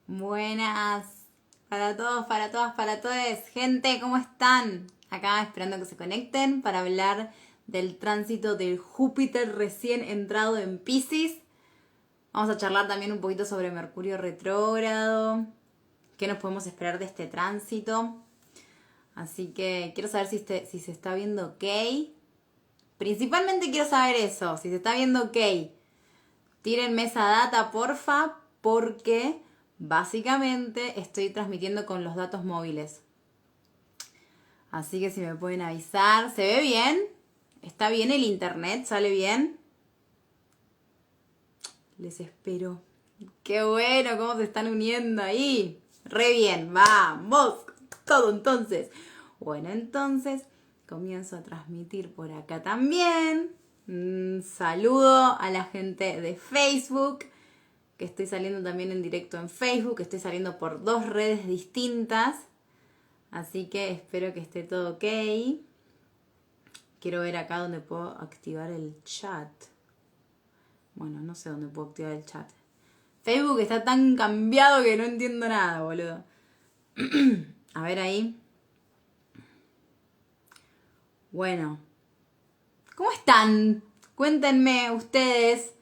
Buenas para todos, para todas, para todos. Gente, ¿cómo están? Acá esperando que se conecten para hablar del tránsito del Júpiter recién entrado en Piscis. Vamos a charlar también un poquito sobre Mercurio retrógrado. ¿Qué nos podemos esperar de este tránsito? Así que quiero saber si se está viendo ok. Principalmente quiero saber eso, si se está viendo ok. Tírenme esa data, porfa, porque básicamente estoy transmitiendo con los datos móviles. Así que si me pueden avisar. ¿Se ve bien? ¿Está bien el internet? ¿Sale bien? Les espero. ¡Qué bueno! ¿Cómo se están uniendo ahí? ¡Re bien! ¡Vamos! Todo entonces. Bueno, entonces comienzo a transmitir por acá también. Saludo a la gente de Facebook, que estoy saliendo también en directo en Facebook, estoy saliendo por 2 redes distintas, así que espero que esté todo ok. Quiero ver acá donde puedo activar el chat. Bueno, no sé dónde puedo activar el chat. Facebook está tan cambiado que no entiendo nada, boludo. A ver ahí. Bueno. ¿Cómo están? Cuéntenme ustedes.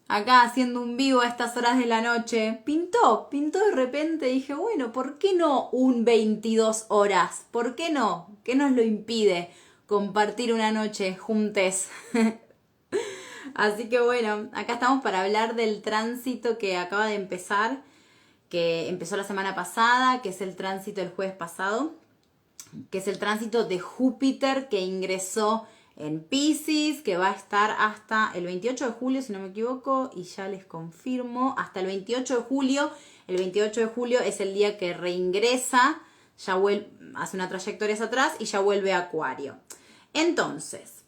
Acá haciendo un vivo a estas horas de la noche. Pintó de repente. Dije, bueno, ¿por qué no un 22 horas? ¿Por qué no? ¿Qué nos lo impide compartir una noche juntes? Así que bueno, acá estamos para hablar del tránsito que acaba de empezar, que empezó la semana pasada, que es el tránsito del jueves pasado, que es el tránsito de Júpiter que ingresó en Piscis, que va a estar hasta el 28 de julio, si no me equivoco, y ya les confirmo, hasta el 28 de julio. El 28 de julio es el día que reingresa, ya hace una trayectoria hacia atrás y ya vuelve a Acuario. Entonces,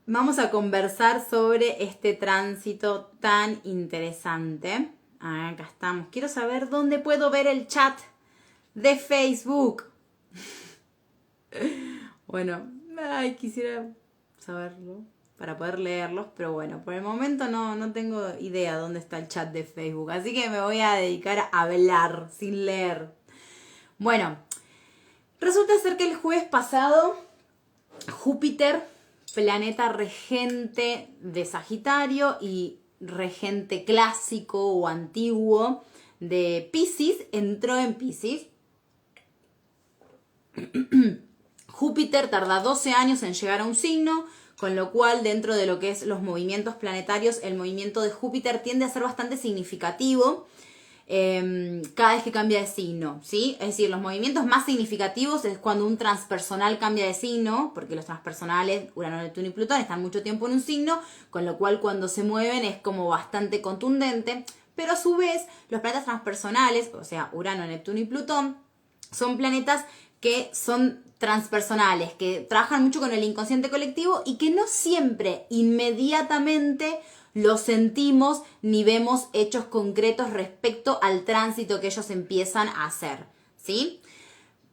vamos a conversar sobre este tránsito tan interesante. Acá estamos. Quiero saber dónde puedo ver el chat de Facebook. Bueno, quisiera saberlo para poder leerlos, pero bueno, por el momento no tengo idea dónde está el chat de Facebook, así que me voy a dedicar a hablar sin leer. Bueno, resulta ser que el jueves pasado Júpiter, planeta regente de Sagitario y regente clásico o antiguo de Piscis, entró en Piscis. Júpiter tarda 12 años en llegar a un signo, con lo cual dentro de lo que es los movimientos planetarios, el movimiento de Júpiter tiende a ser bastante significativo cada vez que cambia de signo, ¿sí? Es decir, los movimientos más significativos es cuando un transpersonal cambia de signo, porque los transpersonales, Urano, Neptuno y Plutón, están mucho tiempo en un signo, con lo cual cuando se mueven es como bastante contundente, pero a su vez los planetas transpersonales, o sea, Urano, Neptuno y Plutón, son planetas que son transpersonales, que trabajan mucho con el inconsciente colectivo y que no siempre inmediatamente lo sentimos ni vemos hechos concretos respecto al tránsito que ellos empiezan a hacer, ¿sí?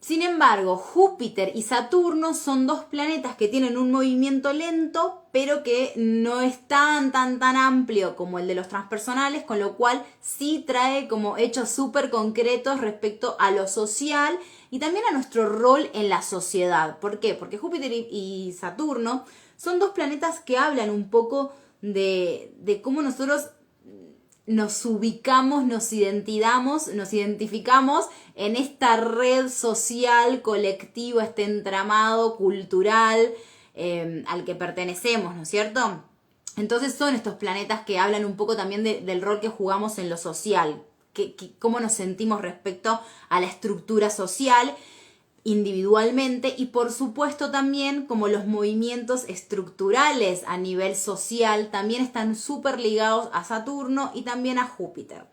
Sin embargo, Júpiter y Saturno son 2 planetas que tienen un movimiento lento, pero que no es tan amplio como el de los transpersonales, con lo cual sí trae como hechos súper concretos respecto a lo social y también a nuestro rol en la sociedad. ¿Por qué? Porque Júpiter y Saturno son 2 planetas que hablan un poco de cómo nosotros nos ubicamos, nos identificamos en esta red social, colectiva, este entramado cultural al que pertenecemos, ¿no es cierto? Entonces son estos planetas que hablan un poco también del rol que jugamos en lo social, cómo nos sentimos respecto a la estructura social individualmente y por supuesto también como los movimientos estructurales a nivel social también están súper ligados a Saturno y también a Júpiter.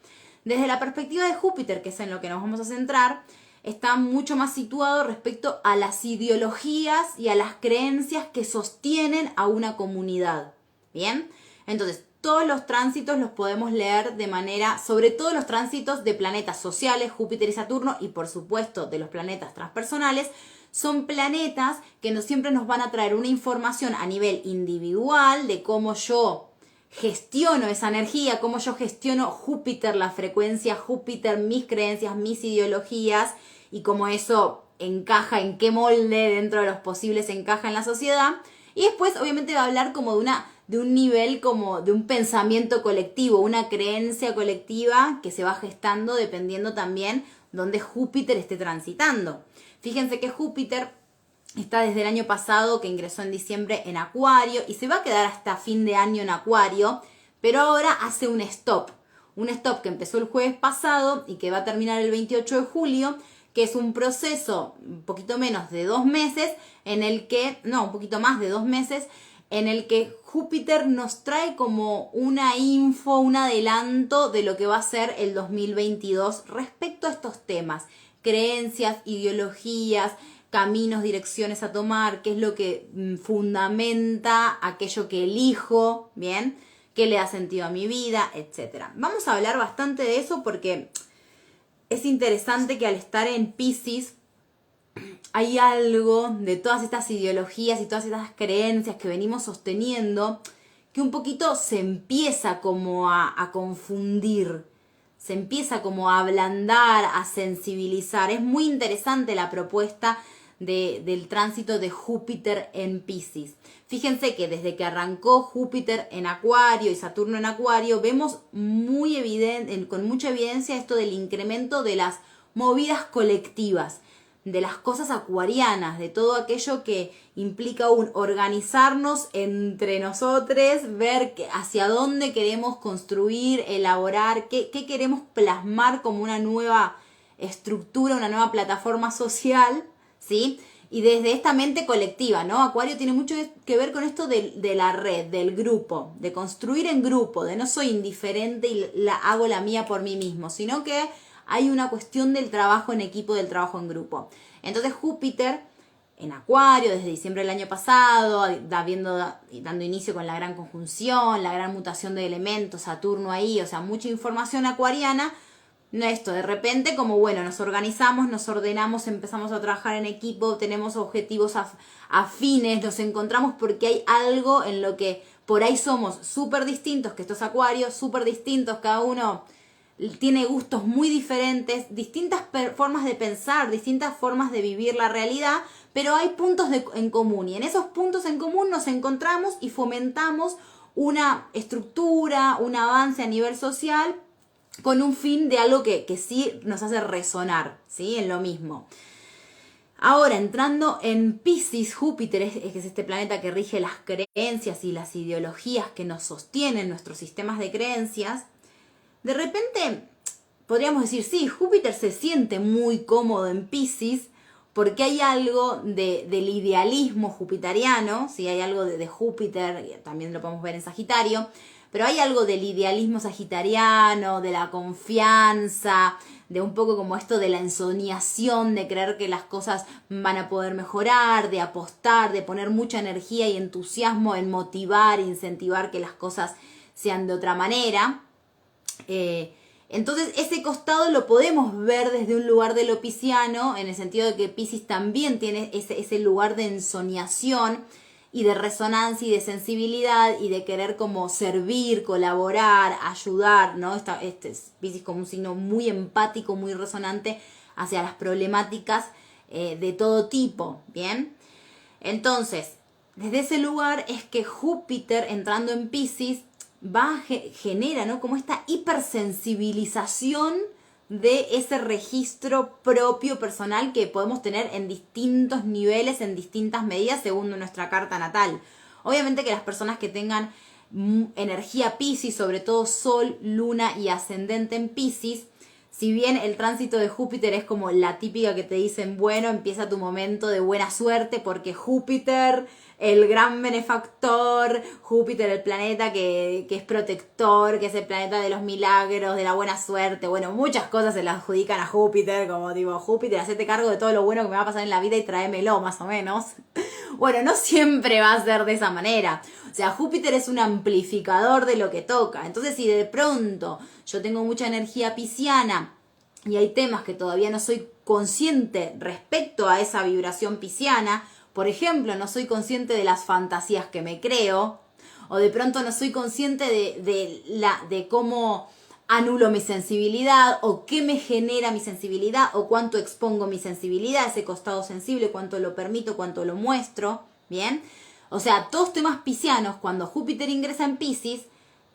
Desde la perspectiva de Júpiter, que es en lo que nos vamos a centrar, está mucho más situado respecto a las ideologías y a las creencias que sostienen a una comunidad. ¿Bien? Entonces, todos los tránsitos los podemos leer de manera, sobre todo los tránsitos de planetas sociales, Júpiter y Saturno, y por supuesto de los planetas transpersonales, son planetas que siempre nos van a traer una información a nivel individual de cómo yo gestiono esa energía, cómo yo gestiono Júpiter, la frecuencia Júpiter, mis creencias, mis ideologías y cómo eso encaja, en qué molde dentro de los posibles encaja en la sociedad. Y después obviamente va a hablar como de un nivel como de un pensamiento colectivo, una creencia colectiva que se va gestando dependiendo también donde Júpiter esté transitando. Fíjense que Júpiter está desde el año pasado, que ingresó en diciembre en Acuario, y se va a quedar hasta fin de año en Acuario, pero ahora hace un stop que empezó el jueves pasado y que va a terminar el 28 de julio, que es un proceso un poquito menos de 2 meses, un poquito más de 2 meses, en el que Júpiter nos trae como una info, un adelanto de lo que va a ser el 2022 respecto a estos temas, creencias, ideologías, caminos, direcciones a tomar, qué es lo que fundamenta aquello que elijo, ¿bien? ¿Qué le da sentido a mi vida? Etcétera. Vamos a hablar bastante de eso porque es interesante que al estar en Piscis hay algo de todas estas ideologías y todas estas creencias que venimos sosteniendo que un poquito se empieza como a confundir, se empieza como a ablandar, a sensibilizar. Es muy interesante la propuesta del tránsito de Júpiter en Piscis. Fíjense que desde que arrancó Júpiter en Acuario y Saturno en Acuario, vemos con mucha evidencia esto del incremento de las movidas colectivas, de las cosas acuarianas, de todo aquello que implica organizarnos entre nosotros, ver hacia dónde queremos construir, elaborar, qué queremos plasmar como una nueva estructura, una nueva plataforma social, ¿sí? Y desde esta mente colectiva, ¿no? Acuario tiene mucho que ver con esto de la red, del grupo, de construir en grupo, de no soy indiferente y hago la mía por mí mismo, sino que hay una cuestión del trabajo en equipo, del trabajo en grupo. Entonces Júpiter en Acuario desde diciembre del año pasado, dando inicio con la gran conjunción, la gran mutación de elementos, Saturno ahí, o sea, mucha información acuariana. Esto de repente como bueno, nos organizamos, nos ordenamos, empezamos a trabajar en equipo, tenemos objetivos afines, nos encontramos porque hay algo en lo que por ahí somos súper distintos, que estos Acuarios, súper distintos, cada uno tiene gustos muy diferentes, distintas formas de pensar, distintas formas de vivir la realidad, pero hay puntos en común y en esos puntos en común nos encontramos y fomentamos una estructura, un avance a nivel social con un fin de algo que sí nos hace resonar, ¿sí? En lo mismo. Ahora, entrando en Piscis, Júpiter es este planeta que rige las creencias y las ideologías que nos sostienen nuestros sistemas de creencias. De repente, podríamos decir, sí, Júpiter se siente muy cómodo en Piscis porque hay algo del idealismo jupiteriano, ¿sí? Hay algo de Júpiter, también lo podemos ver en Sagitario, pero hay algo del idealismo sagitariano, de la confianza, de un poco como esto de la ensoñación, de creer que las cosas van a poder mejorar, de apostar, de poner mucha energía y entusiasmo en motivar, incentivar que las cosas sean de otra manera. Entonces ese costado lo podemos ver desde un lugar de lo pisciano, en el sentido de que Piscis también tiene ese lugar de ensoñación y de resonancia y de sensibilidad y de querer como servir, colaborar, ayudar, ¿no? Este es Piscis como un signo muy empático, muy resonante hacia las problemáticas de todo tipo, ¿bien? Entonces, desde ese lugar es que Júpiter entrando en Piscis genera, ¿no? Como esta hipersensibilización de ese registro propio personal que podemos tener en distintos niveles, en distintas medidas según nuestra carta natal. Obviamente que las personas que tengan energía Piscis, sobre todo Sol, Luna y Ascendente en Piscis, si bien el tránsito de Júpiter es como la típica que te dicen, bueno, empieza tu momento de buena suerte porque Júpiter, el gran benefactor, Júpiter, el planeta que es protector, que es el planeta de los milagros, de la buena suerte, bueno, muchas cosas se le adjudican a Júpiter, como digo, Júpiter, hacete cargo de todo lo bueno que me va a pasar en la vida y tráemelo, más o menos. Bueno, no siempre va a ser de esa manera. O sea, Júpiter es un amplificador de lo que toca. Entonces, si de pronto yo tengo mucha energía pisciana y hay temas que todavía no soy consciente respecto a esa vibración pisciana, por ejemplo, no soy consciente de las fantasías que me creo, O de pronto no soy consciente de cómo anulo mi sensibilidad, o qué me genera mi sensibilidad, o cuánto expongo mi sensibilidad, ese costado sensible, cuánto lo permito, cuánto lo muestro, ¿bien? O sea, todos temas piscianos, cuando Júpiter ingresa en Piscis,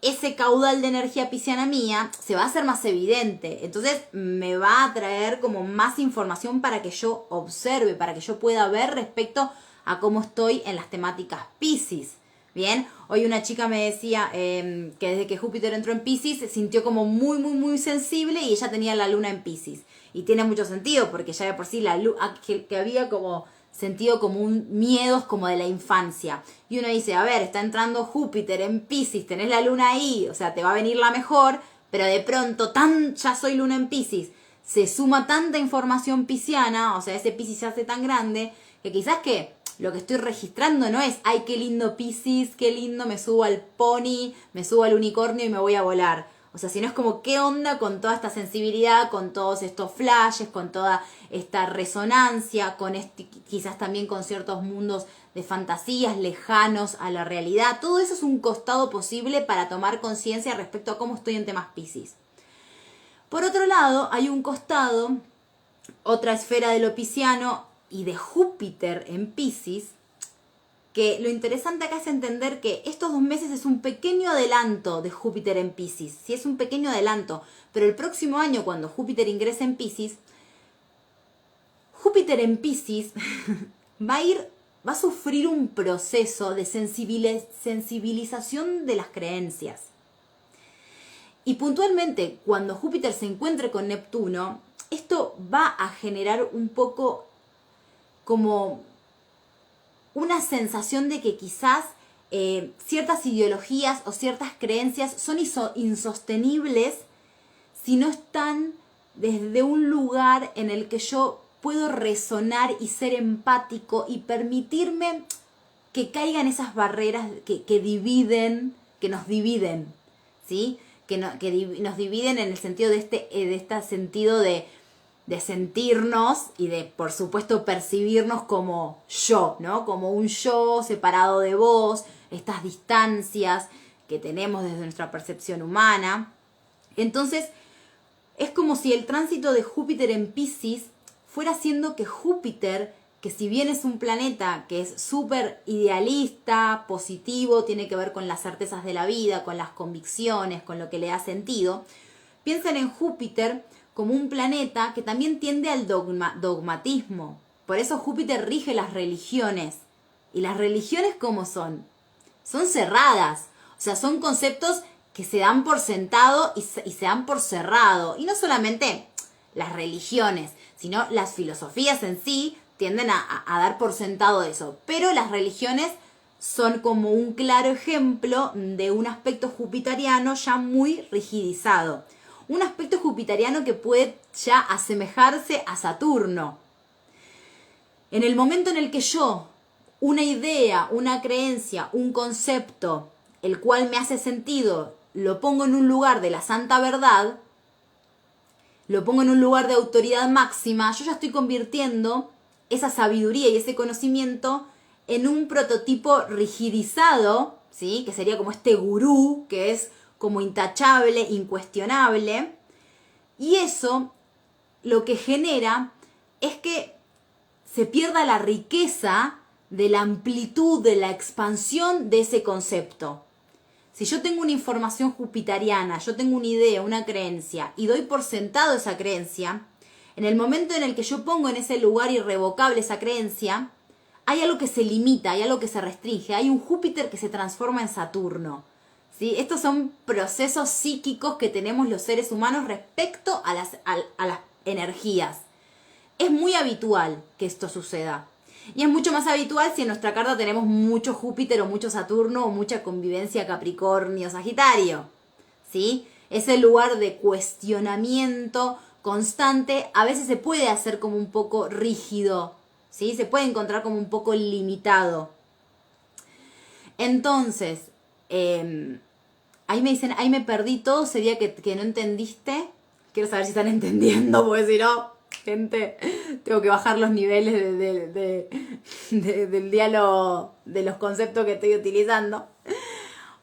ese caudal de energía pisciana mía se va a hacer más evidente. Entonces me va a traer como más información para que yo observe, para que yo pueda ver respecto a cómo estoy en las temáticas Piscis. Bien, hoy una chica me decía que desde que Júpiter entró en Piscis se sintió como muy, muy, muy sensible, y ella tenía la luna en Piscis. Y tiene mucho sentido, porque ya de por sí la luna, que había como sentido como un miedos como de la infancia. Y uno dice, a ver, está entrando Júpiter en Piscis, tenés la luna ahí, o sea, te va a venir la mejor, pero de pronto, ya soy luna en Piscis, se suma tanta información pisciana, o sea, ese Piscis se hace tan grande, que quizás que lo que estoy registrando no es, ay, qué lindo Piscis, qué lindo, me subo al pony, me subo al unicornio y me voy a volar. O sea, si no es como, ¿qué onda con toda esta sensibilidad, con todos estos flashes, con toda esta resonancia, con quizás también con ciertos mundos de fantasías lejanos a la realidad? Todo eso es un costado posible para tomar conciencia respecto a cómo estoy en temas Piscis. Por otro lado, hay un costado, otra esfera de lo pisciano y de Júpiter en Piscis, que lo interesante acá es entender que estos 2 meses es un pequeño adelanto de Júpiter en Piscis. Sí, es un pequeño adelanto, pero el próximo año, cuando Júpiter ingrese en Piscis, Júpiter en Piscis va a sufrir un proceso de sensibilización de las creencias. Y puntualmente, cuando Júpiter se encuentre con Neptuno, esto va a generar un poco como una sensación de que quizás ciertas ideologías o ciertas creencias son insostenibles si no están desde un lugar en el que yo puedo resonar y ser empático y permitirme que caigan esas barreras que dividen, que nos dividen, ¿sí? Nos dividen en el sentido de este sentido de sentirnos y de, por supuesto, percibirnos como yo, ¿no? Como un yo separado de vos, estas distancias que tenemos desde nuestra percepción humana. Entonces, es como si el tránsito de Júpiter en Piscis fuera haciendo que Júpiter, que si bien es un planeta que es súper idealista, positivo, tiene que ver con las certezas de la vida, con las convicciones, con lo que le da sentido, piensen en Júpiter como un planeta que también tiende al dogmatismo. Por eso Júpiter rige las religiones. ¿Y las religiones cómo son? Son cerradas. O sea, son conceptos que se dan por sentado y se dan por cerrado. Y no solamente las religiones, sino las filosofías en sí tienden a dar por sentado eso. Pero las religiones son como un claro ejemplo de un aspecto jupiteriano ya muy rigidizado. Un aspecto jupiteriano que puede ya asemejarse a Saturno. En el momento en el que yo, una idea, una creencia, un concepto, el cual me hace sentido, lo pongo en un lugar de la santa verdad, lo pongo en un lugar de autoridad máxima, yo ya estoy convirtiendo esa sabiduría y ese conocimiento en un prototipo rigidizado, ¿sí? Que sería como este gurú, que es como intachable, incuestionable, y eso lo que genera es que se pierda la riqueza de la amplitud, de la expansión de ese concepto. Si yo tengo una información jupiteriana, yo tengo una idea, una creencia, y doy por sentado esa creencia, en el momento en el que yo pongo en ese lugar irrevocable esa creencia, hay algo que se limita, hay algo que se restringe, hay un Júpiter que se transforma en Saturno. ¿Sí? Estos son procesos psíquicos que tenemos los seres humanos respecto a las energías. Es muy habitual que esto suceda. Y es mucho más habitual si en nuestra carta tenemos mucho Júpiter o mucho Saturno o mucha convivencia Capricornio-Sagitario. ¿Sí? Ese lugar de cuestionamiento constante a veces se puede hacer como un poco rígido. ¿Sí? Se puede encontrar como un poco limitado. Entonces, ahí me dicen, ahí me perdí todo, sería que no entendiste. Quiero saber si están entendiendo, porque si no, gente, tengo que bajar los niveles del diálogo, de los conceptos que estoy utilizando.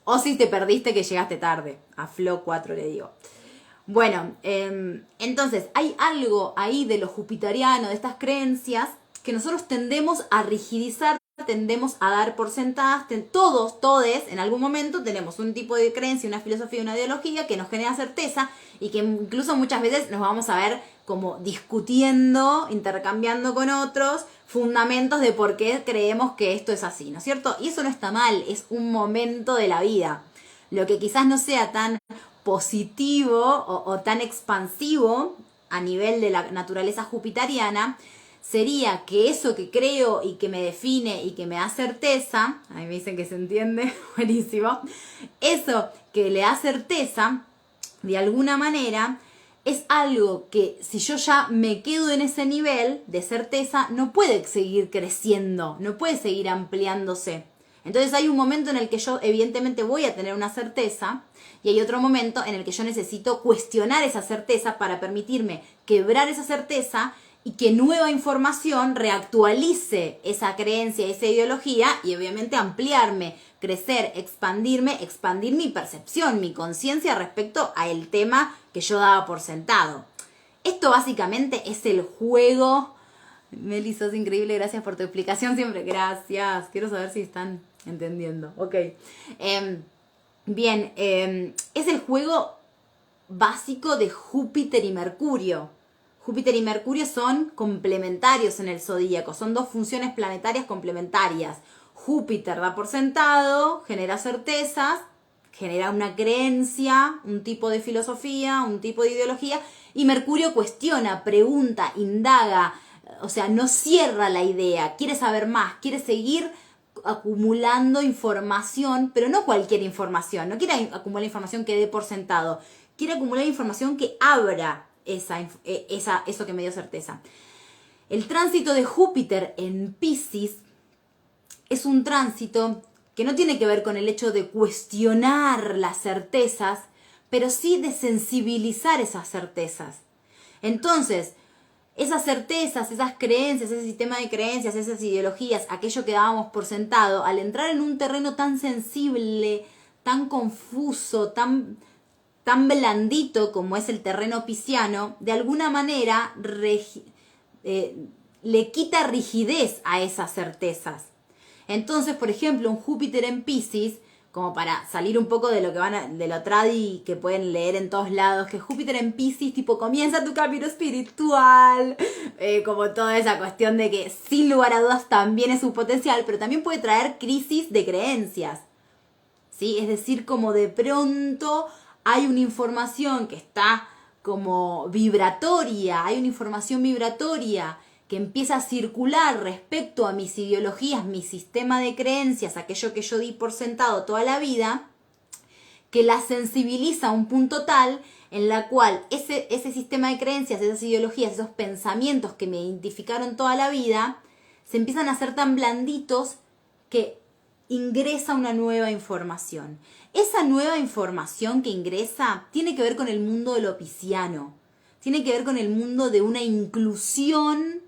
O si te perdiste que llegaste tarde. A Flo 4 le digo. Bueno, entonces hay algo ahí de lo jupiteriano, de estas creencias, que nosotros tendemos a rigidizar, tendemos a dar por sentadas, todos en algún momento tenemos un tipo de creencia, una filosofía, una ideología que nos genera certeza y que incluso muchas veces nos vamos a ver como discutiendo, intercambiando con otros fundamentos de por qué creemos que esto es así, ¿no es cierto? Y eso no está mal, es un momento de la vida. Lo que quizás no sea tan positivo o tan expansivo a nivel de la naturaleza jupiteriana sería que eso que creo y que me define y que me da certeza, a mí me dicen que se entiende, buenísimo, eso que le da certeza, de alguna manera, es algo que si yo ya me quedo en ese nivel de certeza, no puede seguir creciendo, no puede seguir ampliándose. Entonces hay un momento en el que yo evidentemente voy a tener una certeza y hay otro momento en el que yo necesito cuestionar esa certeza para permitirme quebrar esa certeza y que nueva información reactualice esa creencia, esa ideología y obviamente ampliarme, crecer, expandirme, expandir mi percepción, mi conciencia respecto al tema que yo daba por sentado. Esto básicamente es el juego. Meli, sos increíble, gracias por tu explicación siempre. Gracias, quiero saber si están entendiendo. Ok. Bien, es el juego básico de Júpiter y Mercurio. Júpiter y Mercurio son complementarios en el zodíaco, son dos funciones planetarias complementarias. Júpiter da por sentado, genera certezas, genera una creencia, un tipo de filosofía, un tipo de ideología, y Mercurio cuestiona, pregunta, indaga, o sea, no cierra la idea, quiere saber más, quiere seguir acumulando información, pero no cualquier información, no quiere acumular información que dé por sentado, quiere acumular información que abra eso que me dio certeza. El tránsito de Júpiter en Piscis es un tránsito que no tiene que ver con el hecho de cuestionar las certezas, pero sí de sensibilizar esas certezas. Entonces, esas certezas, esas creencias, ese sistema de creencias, esas ideologías, aquello que dábamos por sentado, al entrar en un terreno tan sensible, tan confuso, tan blandito como es el terreno pisciano, de alguna manera le quita rigidez a esas certezas. Entonces, por ejemplo, un Júpiter en Piscis, como para salir un poco de lo que de lo tradi que pueden leer en todos lados, que Júpiter en Piscis, tipo, comienza tu camino espiritual, como toda esa cuestión de que sin lugar a dudas también es un potencial, pero también puede traer crisis de creencias, ¿sí? Es decir, como de pronto hay una información que está como vibratoria, hay una información vibratoria que empieza a circular respecto a mis ideologías, mi sistema de creencias, aquello que yo di por sentado toda la vida, que la sensibiliza a un punto tal en la cual ese sistema de creencias, esas ideologías, esos pensamientos que me identificaron toda la vida, se empiezan a hacer tan blanditos que ingresa una nueva información. Esa nueva información que ingresa tiene que ver con el mundo de lo pisciano, tiene que ver con el mundo de una inclusión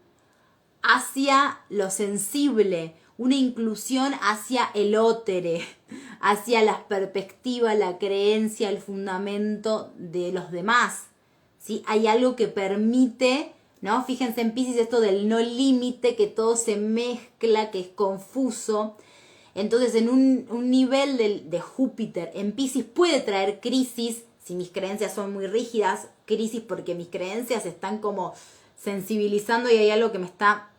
hacia lo sensible, una inclusión hacia el ótere, hacia la perspectiva, la creencia, el fundamento de los demás, ¿sí? Hay algo que permite, ¿no? Fíjense en Piscis esto del no límite, que todo se mezcla, que es confuso. Entonces, en un nivel de Júpiter en Piscis puede traer crisis, si mis creencias son muy rígidas, crisis porque mis creencias están como sensibilizando y hay algo que me está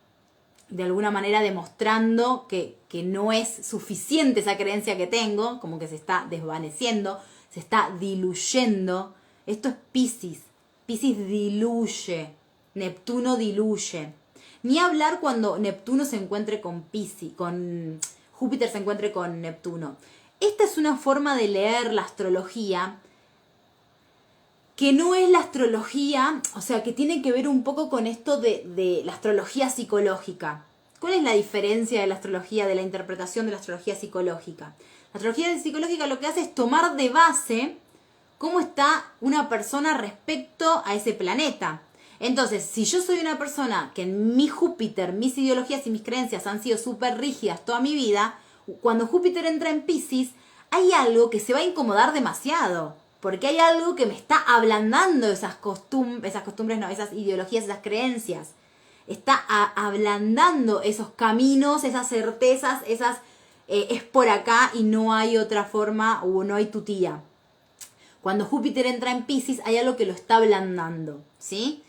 de alguna manera demostrando que no es suficiente esa creencia que tengo, como que se está desvaneciendo, se está diluyendo. Esto es Piscis. Piscis diluye, Neptuno diluye. Ni hablar cuando Neptuno se encuentre con Piscis, con Júpiter se encuentre con Neptuno. Esta es una forma de leer la astrología que no es la astrología, o sea, que tiene que ver un poco con esto de la astrología psicológica. ¿Cuál es la diferencia de la astrología, de la interpretación de la astrología psicológica? La astrología psicológica lo que hace es tomar de base cómo está una persona respecto a ese planeta. Entonces, si yo soy una persona que en mi Júpiter, mis ideologías y mis creencias han sido súper rígidas toda mi vida, cuando Júpiter entra en Piscis, hay algo que se va a incomodar demasiado. Porque hay algo que me está ablandando esas costumbres, no, esas ideologías, esas creencias. Está ablandando esos caminos, esas certezas, es por acá y no hay otra forma o no hay tutía. Cuando Júpiter entra en Piscis hay algo que lo está ablandando, ¿sí?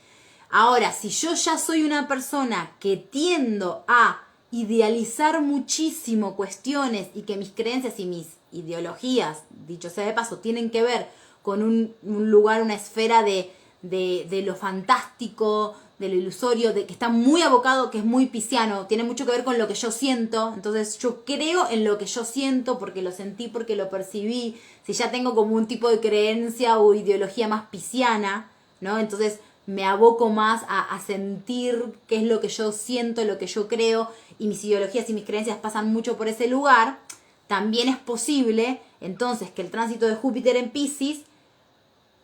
Ahora, si yo ya soy una persona que tiendo a idealizar muchísimo cuestiones y que mis creencias y mis ideologías, dicho sea de paso, tienen que ver con un lugar, una esfera de lo fantástico, de lo ilusorio, de que está muy abocado, que es muy pisciano, tiene mucho que ver con lo que yo siento, entonces yo creo en lo que yo siento porque lo sentí, porque lo percibí, si ya tengo como un tipo de creencia o ideología más pisciana, ¿no? Entonces me aboco más a sentir qué es lo que yo siento, lo que yo creo, y mis ideologías y mis creencias pasan mucho por ese lugar. También es posible, entonces, que el tránsito de Júpiter en Piscis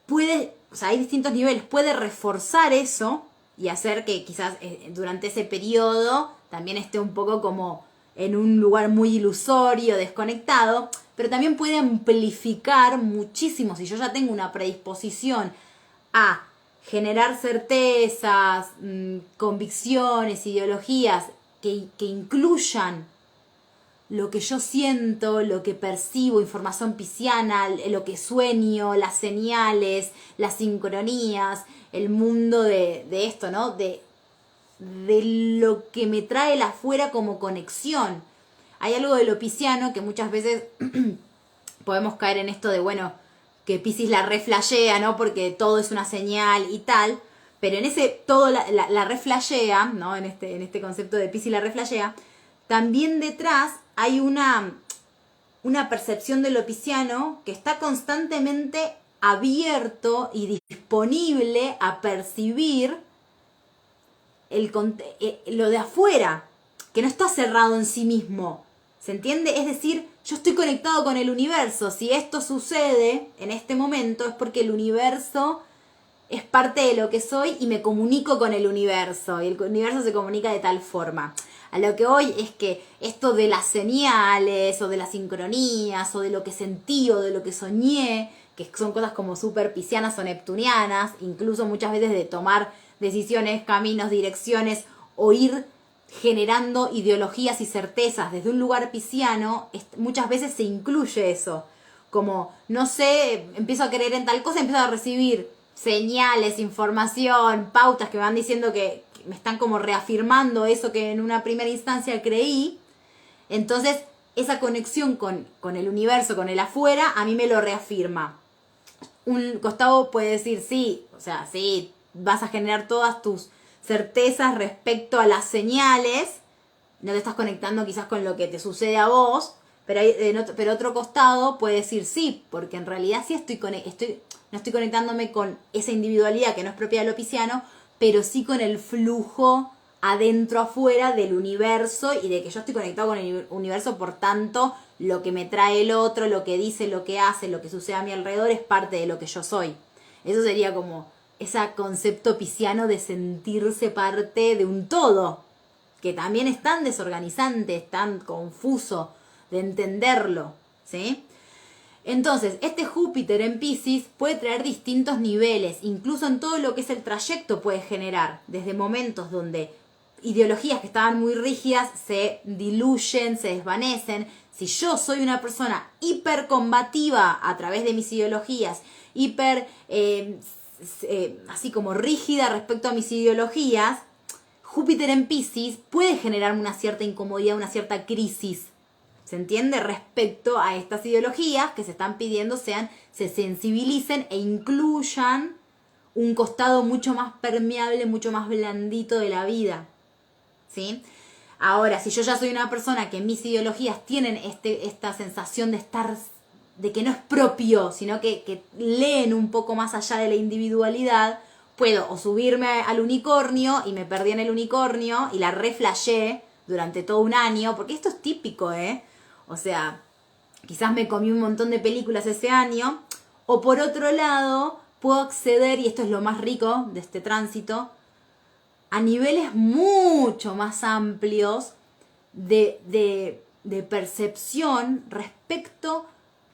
puede, o sea, hay distintos niveles, puede reforzar eso y hacer que quizás durante ese periodo también esté un poco como en un lugar muy ilusorio, desconectado, pero también puede amplificar muchísimo, si yo ya tengo una predisposición a generar certezas, convicciones, ideologías que incluyan lo que yo siento, lo que percibo, información pisciana, lo que sueño, las señales, las sincronías, el mundo de esto, ¿no? De lo que me trae el afuera como conexión. Hay algo de lo pisciano que muchas veces podemos caer en esto de, bueno, que Piscis la reflashea, ¿no? Porque todo es una señal y tal. Pero en ese, todo la reflashea, ¿no? En este concepto de Piscis la reflashea, también detrás hay una percepción de lo pisciano que está constantemente abierto y disponible a percibir lo de afuera, que no está cerrado en sí mismo. ¿Se entiende? Es decir, yo estoy conectado con el universo. Si esto sucede en este momento es porque el universo es parte de lo que soy y me comunico con el universo. Y el universo se comunica de tal forma. A lo que hoy es que esto de las señales o de las sincronías o de lo que sentí o de lo que soñé, que son cosas como súper piscianas o neptunianas, incluso muchas veces de tomar decisiones, caminos, direcciones o ir generando ideologías y certezas desde un lugar pisciano, muchas veces se incluye eso. Como, no sé, empiezo a creer en tal cosa, empiezo a recibir señales, información, pautas que me van diciendo que me están como reafirmando eso que en una primera instancia creí. Entonces, esa conexión con el universo, con el afuera, a mí me lo reafirma. Un costado puede decir, sí, o sea, sí, vas a generar todas tus certezas respecto a las señales, no te estás conectando quizás con lo que te sucede a vos, pero otro costado puede decir sí, porque en realidad sí no estoy conectándome con esa individualidad que no es propia de lo pisciano, pero sí con el flujo adentro afuera del universo y de que yo estoy conectado con el universo, por tanto, lo que me trae el otro, lo que dice, lo que hace, lo que sucede a mi alrededor es parte de lo que yo soy. Eso sería como ese concepto pisciano de sentirse parte de un todo, que también es tan desorganizante, es tan confuso de entenderlo, ¿sí? Entonces, este Júpiter en Piscis puede traer distintos niveles, incluso en todo lo que es el trayecto puede generar, desde momentos donde ideologías que estaban muy rígidas se diluyen, se desvanecen. Si yo soy una persona hipercombativa a través de mis ideologías, así como rígida respecto a mis ideologías, Júpiter en Piscis puede generarme una cierta incomodidad, una cierta crisis. ¿Se entiende? Respecto a estas ideologías que se están pidiendo se sensibilicen e incluyan un costado mucho más permeable, mucho más blandito de la vida. ¿Sí? Ahora, si yo ya soy una persona que mis ideologías tienen esta sensación de que no es propio, sino que leen un poco más allá de la individualidad, puedo o subirme al unicornio y me perdí en el unicornio y la reflashé durante todo un año, porque esto es típico, ¿eh? O sea, quizás me comí un montón de películas ese año, o por otro lado, puedo acceder, y esto es lo más rico de este tránsito, a niveles mucho más amplios de percepción respecto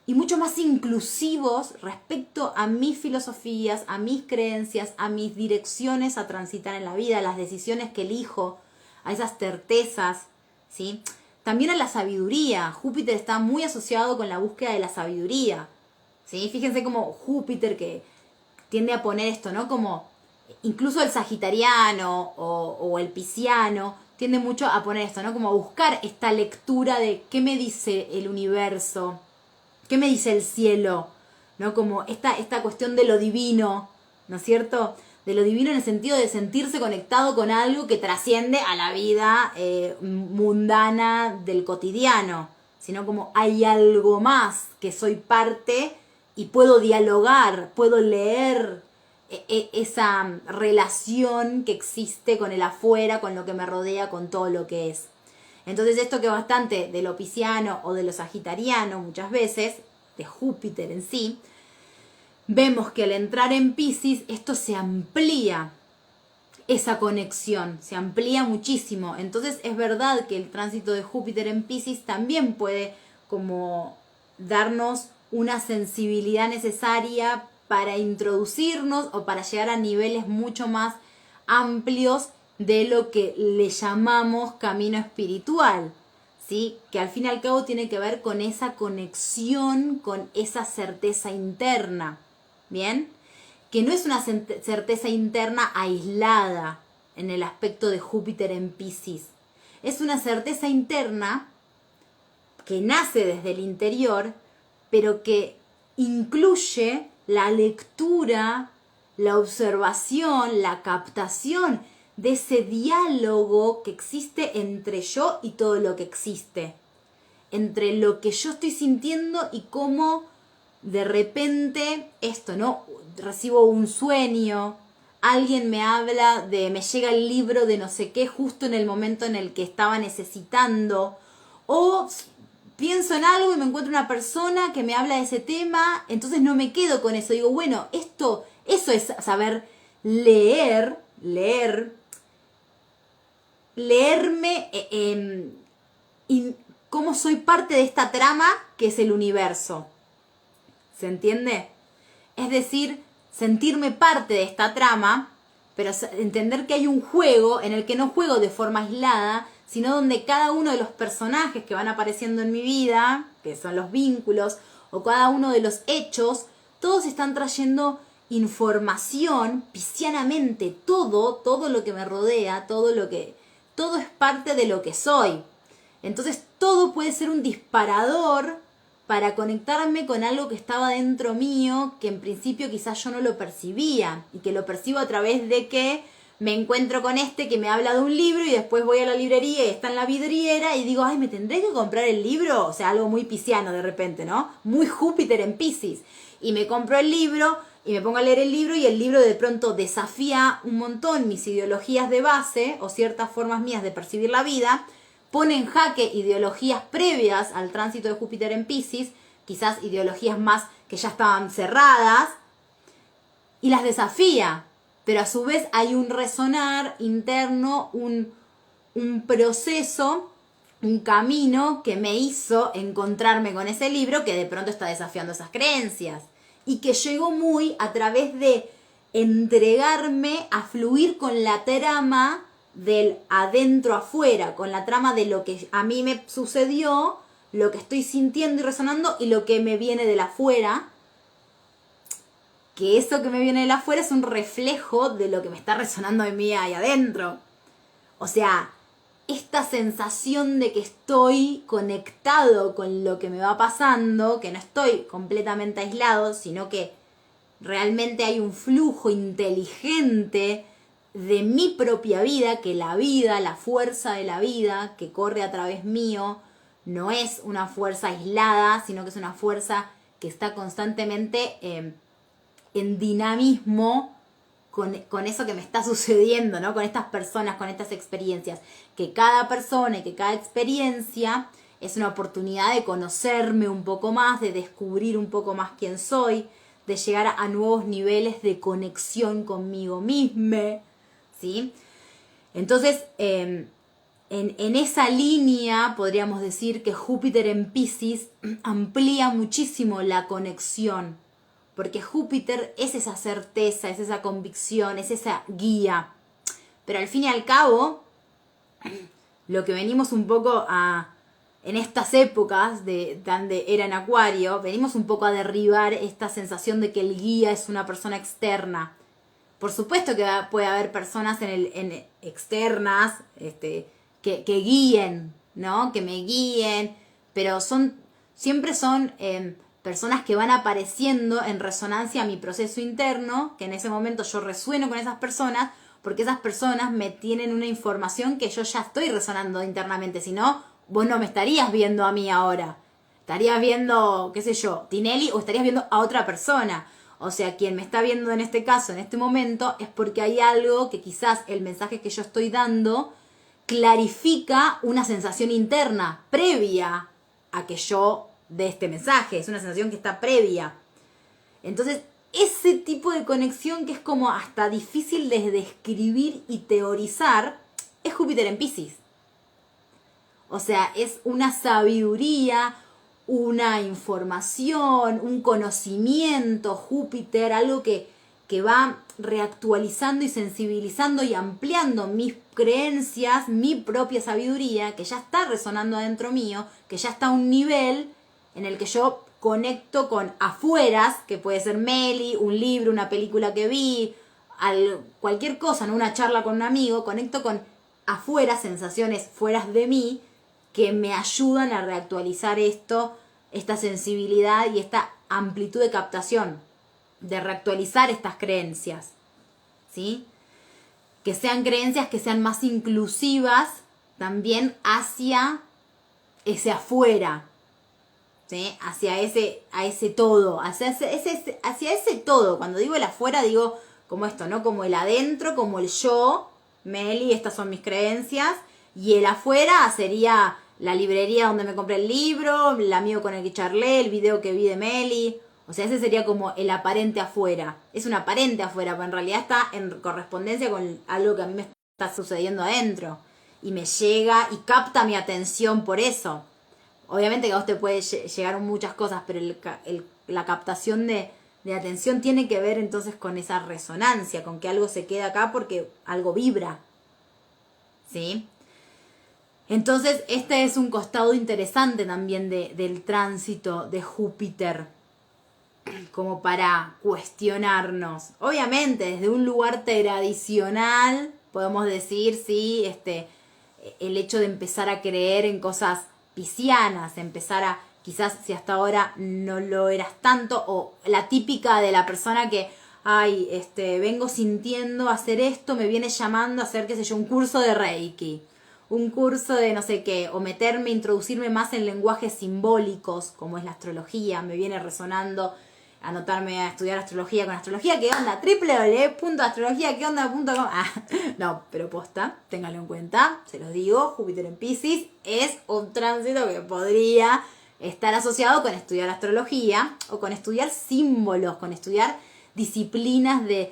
y mucho más inclusivos respecto a mis filosofías, a mis creencias, a mis direcciones a transitar en la vida, a las decisiones que elijo, a esas certezas, ¿sí? También a la sabiduría. Júpiter está muy asociado con la búsqueda de la sabiduría, ¿sí? Fíjense como Júpiter que tiende a poner esto, ¿no? Como incluso el sagitariano o el pisciano tiende mucho a poner esto, ¿no? Como a buscar esta lectura de qué me dice el universo, qué me dice el cielo, ¿no? Como esta cuestión de lo divino, ¿no es cierto? De lo divino en el sentido de sentirse conectado con algo que trasciende a la vida mundana del cotidiano, sino como hay algo más que soy parte y puedo dialogar, puedo leer esa relación que existe con el afuera, con lo que me rodea, con todo lo que es. Entonces esto que es bastante de lo pisciano o de lo sagitariano muchas veces, de Júpiter en sí, vemos que al entrar en Piscis esto se amplía, esa conexión, se amplía muchísimo. Entonces es verdad que el tránsito de Júpiter en Piscis también puede como darnos una sensibilidad necesaria para introducirnos o para llegar a niveles mucho más amplios de lo que le llamamos camino espiritual, ¿sí? Que al fin y al cabo tiene que ver con esa conexión, con esa certeza interna, ¿bien? Que no es una certeza interna aislada en el aspecto de Júpiter en Piscis. Es una certeza interna que nace desde el interior, pero que incluye la lectura, la observación, la captación de ese diálogo que existe entre yo y todo lo que existe. Entre lo que yo estoy sintiendo y cómo de repente esto, ¿no? Recibo un sueño, alguien me habla me llega el libro de no sé qué justo en el momento en el que estaba necesitando, o pienso en algo y me encuentro una persona que me habla de ese tema, entonces no me quedo con eso, digo, bueno, eso es saber leerme y cómo soy parte de esta trama que es el universo. ¿Se entiende? Es decir, sentirme parte de esta trama, pero entender que hay un juego en el que no juego de forma aislada, sino donde cada uno de los personajes que van apareciendo en mi vida, que son los vínculos, o cada uno de los hechos, todos están trayendo información piscianamente, todo lo que me rodea, todo es parte de lo que soy. Entonces todo puede ser un disparador para conectarme con algo que estaba dentro mío, que en principio quizás yo no lo percibía, y que lo percibo a través de que me encuentro con este que me habla de un libro y después voy a la librería y está en la vidriera y digo, ay, ¿me tendré que comprar el libro? O sea, algo muy pisciano de repente, ¿no? Muy Júpiter en Piscis. Y me compro el libro y me pongo a leer el libro y el libro de pronto desafía un montón mis ideologías de base o ciertas formas mías de percibir la vida, pone en jaque ideologías previas al tránsito de Júpiter en Piscis, quizás ideologías más que ya estaban cerradas, y las desafía. Pero a su vez hay un resonar interno, un proceso, un camino que me hizo encontrarme con ese libro que de pronto está desafiando esas creencias. Y que llegó muy a través de entregarme a fluir con la trama del adentro afuera, con la trama de lo que a mí me sucedió, lo que estoy sintiendo y resonando y lo que me viene del afuera, que eso que me viene del afuera es un reflejo de lo que me está resonando en mí ahí adentro. O sea, esta sensación de que estoy conectado con lo que me va pasando, que no estoy completamente aislado, sino que realmente hay un flujo inteligente de mi propia vida, que la fuerza de la vida que corre a través mío, no es una fuerza aislada, sino que es una fuerza que está constantemente en dinamismo con eso que me está sucediendo, ¿no? Con estas personas, con estas experiencias. Que cada persona y que cada experiencia es una oportunidad de conocerme un poco más, de descubrir un poco más quién soy, de llegar a nuevos niveles de conexión conmigo misma, ¿sí? Entonces, en esa línea podríamos decir que Júpiter en Piscis amplía muchísimo la conexión, porque Júpiter es esa certeza, es esa convicción, es esa guía. Pero al fin y al cabo, lo que venimos un poco en estas épocas donde era en Acuario, venimos un poco a derribar esta sensación de que el guía es una persona externa. Por supuesto que puede haber personas externas que guíen, ¿no? Que me guíen, pero siempre son personas que van apareciendo en resonancia a mi proceso interno, que en ese momento yo resueno con esas personas, porque esas personas me tienen una información que yo ya estoy resonando internamente. Si no, vos no me estarías viendo a mí ahora. Estarías viendo, qué sé yo, Tinelli, o estarías viendo a otra persona. O sea, quien me está viendo en este caso, en este momento, es porque hay algo que quizás el mensaje que yo estoy dando clarifica una sensación interna previa a que yo dé este mensaje. Es una sensación que está previa. Entonces, ese tipo de conexión que es como hasta difícil de describir y teorizar, es Júpiter en Piscis. O sea, es una sabiduría, una información, un conocimiento, Júpiter, algo que va reactualizando y sensibilizando y ampliando mis creencias, mi propia sabiduría, que ya está resonando adentro mío, que ya está a un nivel en el que yo conecto con afueras, que puede ser Meli, un libro, una película que vi, cualquier cosa, ¿no? Una charla con un amigo, conecto con afuera, sensaciones fuera de mí, que me ayudan a reactualizar esta sensibilidad y esta amplitud de captación, de reactualizar estas creencias, ¿sí? Que sean creencias que sean más inclusivas también hacia ese afuera, ¿sí? Hacia ese todo, hacia ese todo. Cuando digo el afuera, digo como esto, ¿no? Como el adentro, como el yo, Meli, estas son mis creencias, y el afuera sería la librería donde me compré el libro, el amigo con el que charlé, el video que vi de Meli. O sea, ese sería como el aparente afuera. Es un aparente afuera, pero en realidad está en correspondencia con algo que a mí me está sucediendo adentro. Y me llega y capta mi atención por eso. Obviamente que a vos te puede llegar muchas cosas, pero la captación de atención tiene que ver entonces con esa resonancia, con que algo se queda acá porque algo vibra. ¿Sí? Entonces, este es un costado interesante también del tránsito de Júpiter, como para cuestionarnos. Obviamente, desde un lugar tradicional, podemos decir, sí, el hecho de empezar a creer en cosas piscianas, empezar a, quizás si hasta ahora no lo eras tanto, o la típica de la persona que, ay, vengo sintiendo hacer esto, me viene llamando a hacer, qué sé yo, un curso de Reiki, un curso de no sé qué, o introducirme más en lenguajes simbólicos, como es la astrología, me viene resonando anotarme a estudiar astrología con Astrología ¿Qué onda? www.astrologiaqueonda.com. No, pero posta, ténganlo en cuenta, se los digo, Júpiter en Piscis es un tránsito que podría estar asociado con estudiar astrología o con estudiar símbolos, con estudiar disciplinas del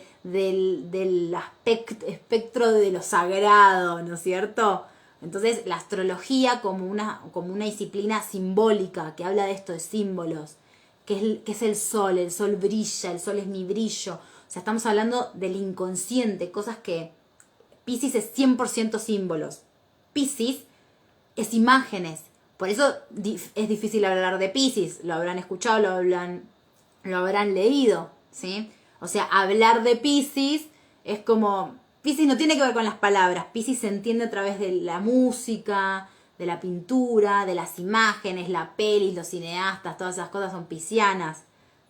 espectro de lo sagrado, ¿no es cierto? Entonces, la astrología como una disciplina simbólica que habla de esto, de símbolos, que es el sol brilla, el sol es mi brillo. O sea, estamos hablando del inconsciente, cosas que Piscis es 100% símbolos. Piscis es imágenes. Por eso es difícil hablar de Piscis. Lo habrán escuchado, lo habrán leído, ¿sí? O sea, hablar de Piscis es como... Piscis no tiene que ver con las palabras. Piscis se entiende a través de la música, de la pintura, de las imágenes, la peli, los cineastas, todas esas cosas son piscianas,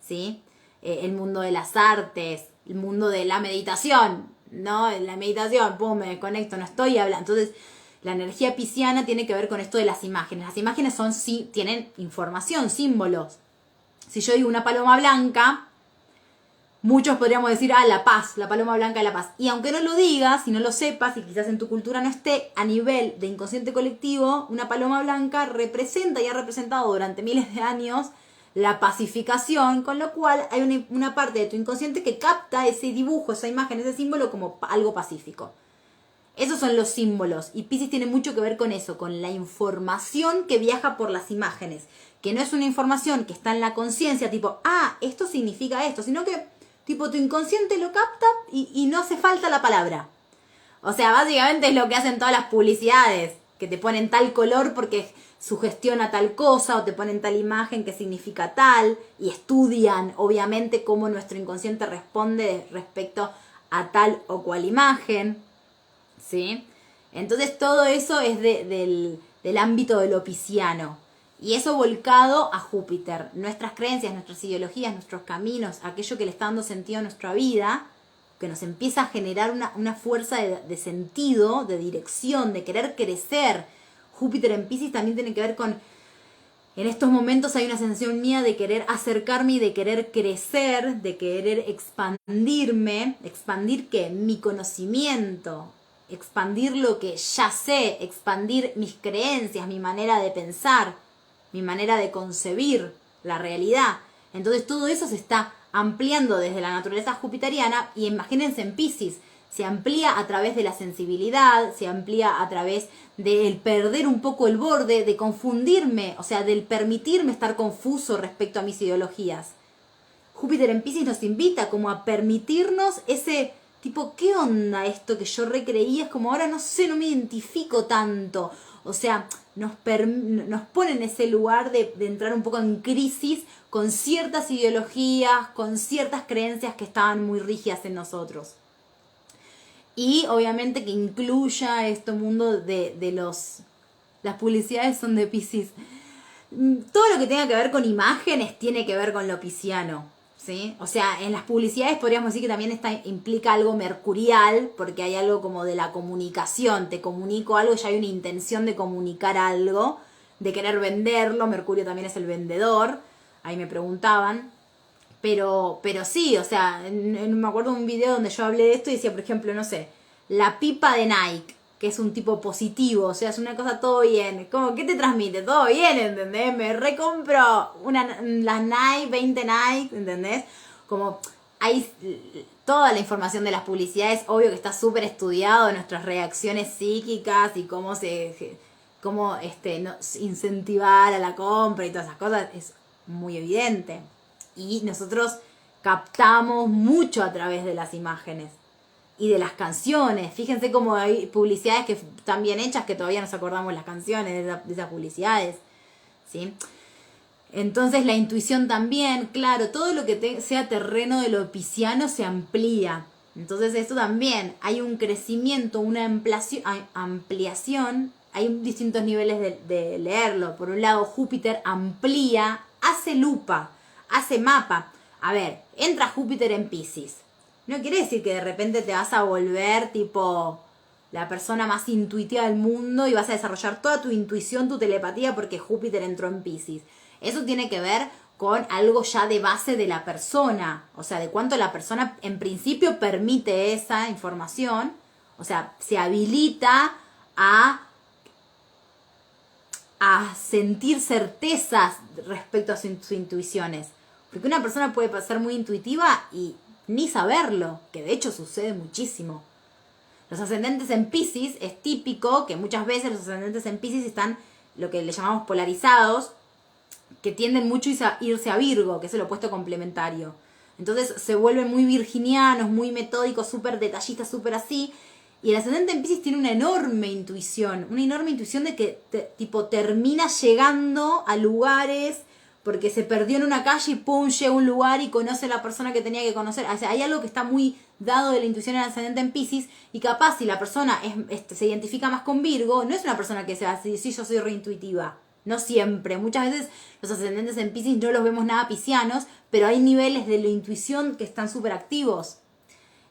¿sí? El mundo de las artes, el mundo de la meditación, ¿no? La meditación, pum, me desconecto, no estoy hablando. Entonces, la energía pisciana tiene que ver con esto de las imágenes. Las imágenes tienen información, símbolos. Si yo digo una paloma blanca, muchos podríamos decir, la paz, la paloma blanca de la paz. Y aunque no lo digas, si no lo sepas, y quizás en tu cultura no esté, a nivel de inconsciente colectivo, una paloma blanca representa y ha representado durante miles de años la pacificación, con lo cual hay una parte de tu inconsciente que capta ese dibujo, esa imagen, ese símbolo como algo pacífico. Esos son los símbolos. Y Piscis tiene mucho que ver con eso, con la información que viaja por las imágenes. Que no es una información que está en la conciencia, tipo, esto significa esto, sino que, tipo, tu inconsciente lo capta y no hace falta la palabra. O sea, básicamente es lo que hacen todas las publicidades, que te ponen tal color porque sugestiona tal cosa, o te ponen tal imagen que significa tal, y estudian, obviamente, cómo nuestro inconsciente responde respecto a tal o cual imagen, ¿sí? Entonces todo eso es del ámbito de lo pisciano. Y eso volcado a Júpiter. Nuestras creencias, nuestras ideologías, nuestros caminos, aquello que le está dando sentido a nuestra vida, que nos empieza a generar una fuerza de sentido, de dirección, de querer crecer. Júpiter en Piscis también tiene que ver con, en estos momentos hay una sensación mía de querer acercarme y de querer crecer, de querer expandirme. ¿Expandir qué? Mi conocimiento, expandir lo que ya sé, expandir mis creencias, mi manera de pensar, mi manera de concebir la realidad. Entonces todo eso se está ampliando desde la naturaleza jupiteriana, y imagínense en Piscis, se amplía a través de la sensibilidad, se amplía a través del perder un poco el borde, de confundirme, o sea, del permitirme estar confuso respecto a mis ideologías. Júpiter en Piscis nos invita como a permitirnos ese tipo, ¿qué onda esto que yo recreía? Es como ahora no sé, no me identifico tanto. O sea, nos pone en ese lugar de entrar un poco en crisis con ciertas ideologías, con ciertas creencias que estaban muy rígidas en nosotros. Y obviamente que incluya este mundo de las publicidades son de Piscis. Todo lo que tenga que ver con imágenes tiene que ver con lo pisciano, ¿sí? O sea, en las publicidades podríamos decir que también implica algo mercurial, porque hay algo como de la comunicación. Te comunico algo, ya hay una intención de comunicar algo, de querer venderlo. Mercurio también es el vendedor, ahí me preguntaban. Pero sí, o sea, me acuerdo de un video donde yo hablé de esto y decía, por ejemplo, no sé, la pipa de Nike, que es un tipo positivo, o sea, es una cosa todo bien. Como, ¿qué te transmite? Todo bien, ¿entendés? Me recompro las Nike, 20 Nike, ¿entendés? Como hay toda la información de las publicidades, obvio que está súper estudiado, nuestras reacciones psíquicas y cómo incentivar a la compra y todas esas cosas, es muy evidente. Y nosotros captamos mucho a través de las imágenes y de las canciones. Fíjense cómo hay publicidades que están bien hechas que todavía nos acordamos las canciones de esas publicidades, ¿sí? Entonces la intuición también, claro, todo lo que sea terreno de lo pisciano se amplía. Entonces esto también, hay un crecimiento, una ampliación, hay distintos niveles de leerlo. Por un lado, Júpiter amplía, hace lupa, hace mapa. A ver, entra Júpiter en Piscis. No quiere decir que de repente te vas a volver tipo la persona más intuitiva del mundo y vas a desarrollar toda tu intuición, tu telepatía porque Júpiter entró en Piscis. Eso tiene que ver con algo ya de base de la persona, o sea, de cuánto la persona en principio permite esa información, o sea, se habilita a sentir certezas respecto a sus intuiciones. Porque una persona puede ser muy intuitiva y ni saberlo, que de hecho sucede muchísimo. Los ascendentes en Piscis es típico que muchas veces los ascendentes en Piscis están lo que le llamamos polarizados, que tienden mucho a irse a Virgo, que es el opuesto complementario. Entonces se vuelven muy virginianos, muy metódicos, súper detallistas, súper así. Y el ascendente en Piscis tiene una enorme intuición de que tipo termina llegando a lugares porque se perdió en una calle y pum, llega a un lugar y conoce a la persona que tenía que conocer. O sea, hay algo que está muy dado de la intuición en el ascendente en Piscis, y capaz si la persona se identifica más con Virgo, no es una persona que sea así, sí, yo soy reintuitiva. No siempre. Muchas veces los ascendentes en Piscis no los vemos nada piscianos, pero hay niveles de la intuición que están súper activos.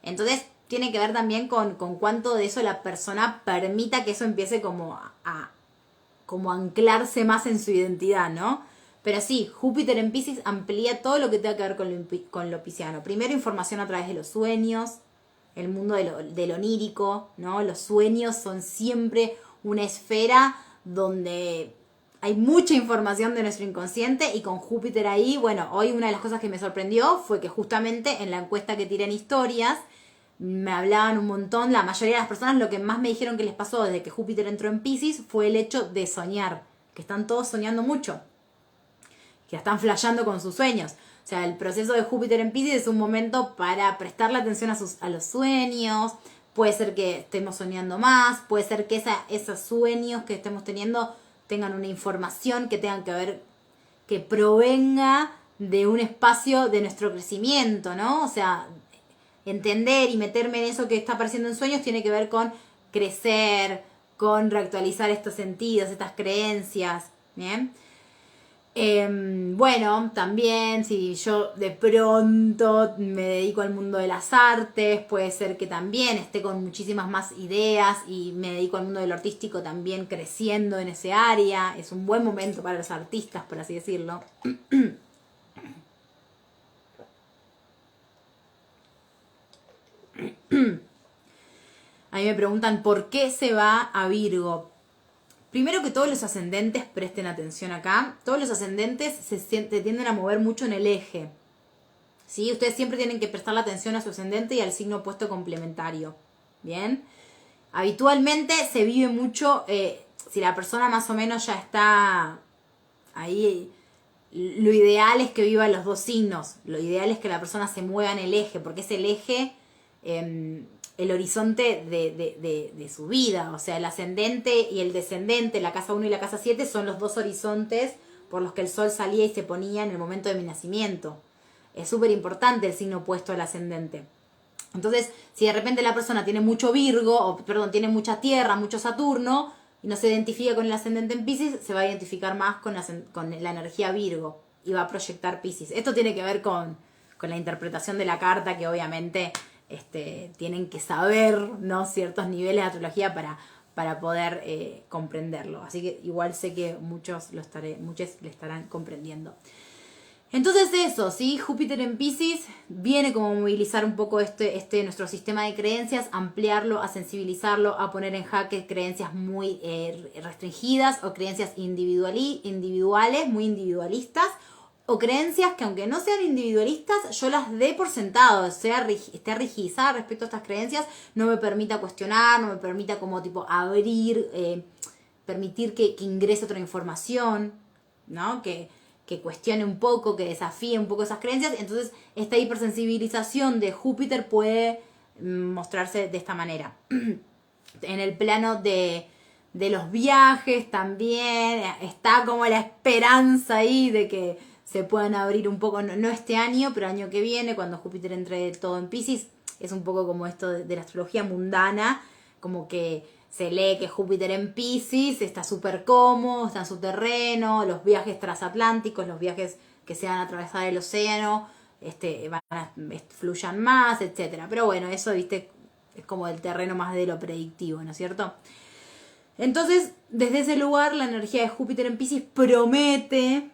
Entonces, tiene que ver también con cuánto de eso la persona permita que eso empiece como como anclarse más en su identidad, ¿no? Pero sí, Júpiter en Piscis amplía todo lo que tenga que ver con lo pisciano. Primero, información a través de los sueños, el mundo de lo onírico, ¿no? Los sueños son siempre una esfera donde hay mucha información de nuestro inconsciente, y con Júpiter ahí, bueno, hoy una de las cosas que me sorprendió fue que justamente en la encuesta que tiré en historias, me hablaban un montón, la mayoría de las personas lo que más me dijeron que les pasó desde que Júpiter entró en Piscis fue el hecho de soñar, que están todos soñando mucho, que están flasheando con sus sueños. O sea, el proceso de Júpiter en Piscis es un momento para prestarle atención a los sueños. Puede ser que estemos soñando más, puede ser que esos sueños que estemos teniendo tengan una información que tengan que ver, que provenga de un espacio de nuestro crecimiento, ¿no? O sea, entender y meterme en eso que está apareciendo en sueños tiene que ver con crecer, con reactualizar estos sentidos, estas creencias, ¿bien? Bueno, también si yo de pronto me dedico al mundo de las artes, puede ser que también esté con muchísimas más ideas y me dedico al mundo del artístico también creciendo en ese área. Es un buen momento para los artistas, por así decirlo. A mí me preguntan por qué se va a Virgo. Primero que todos los ascendentes, presten atención acá, todos los ascendentes se tienden a mover mucho en el eje. ¿Sí? Ustedes siempre tienen que prestar la atención a su ascendente y al signo opuesto complementario. ¿Bien? Habitualmente se vive mucho, si la persona más o menos ya está ahí, lo ideal es que viva los dos signos. Lo ideal es que la persona se mueva en el eje, porque es el eje, el horizonte de su vida. O sea, el ascendente y el descendente, la casa 1 y la casa 7, son los dos horizontes por los que el sol salía y se ponía en el momento de mi nacimiento. Es súper importante el signo opuesto al ascendente. Entonces, si de repente la persona tiene mucho Virgo, o perdón, tiene mucha Tierra, mucho Saturno, y no se identifica con el ascendente en Piscis, se va a identificar más con la energía Virgo y va a proyectar Piscis. Esto tiene que ver con la interpretación de la carta, que obviamente tienen que saber, ¿no?, ciertos niveles de astrología para poder comprenderlo. Así que igual sé que muchos lo estarán comprendiendo. Entonces eso, ¿sí? Júpiter en Piscis viene como a movilizar un poco nuestro sistema de creencias, ampliarlo, a sensibilizarlo, a poner en jaque creencias muy restringidas o creencias individuales, muy individualistas, o creencias que aunque no sean individualistas, yo las dé por sentado, esté rigidizada respecto a estas creencias, no me permita cuestionar, no me permita como tipo abrir, permitir que ingrese otra información, ¿no? Que cuestione un poco, que desafíe un poco esas creencias. Entonces esta hipersensibilización de Júpiter puede mostrarse de esta manera. En el plano de los viajes también está como la esperanza ahí de que se puedan abrir un poco, no este año, pero el año que viene, cuando Júpiter entre todo en Piscis. Es un poco como esto de la astrología mundana, como que se lee que Júpiter en Piscis está súper cómodo, está en su terreno, los viajes transatlánticos, los viajes que se van a atravesar el océano, fluyan más, etc. Pero bueno, eso, viste, es como el terreno más de lo predictivo, ¿no es cierto? Entonces, desde ese lugar, la energía de Júpiter en Piscis promete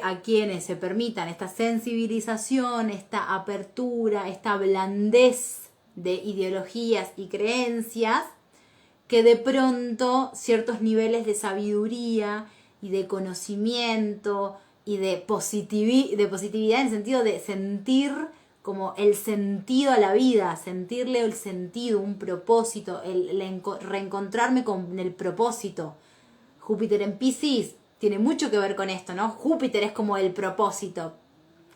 a quienes se permitan esta sensibilización, esta apertura, esta blandez de ideologías y creencias, que de pronto ciertos niveles de sabiduría y de conocimiento y de positividad en el sentido de sentir como el sentido a la vida, sentirle el sentido, un propósito, reencontrarme con el propósito. Júpiter en Piscis tiene mucho que ver con esto, ¿no? Júpiter es como el propósito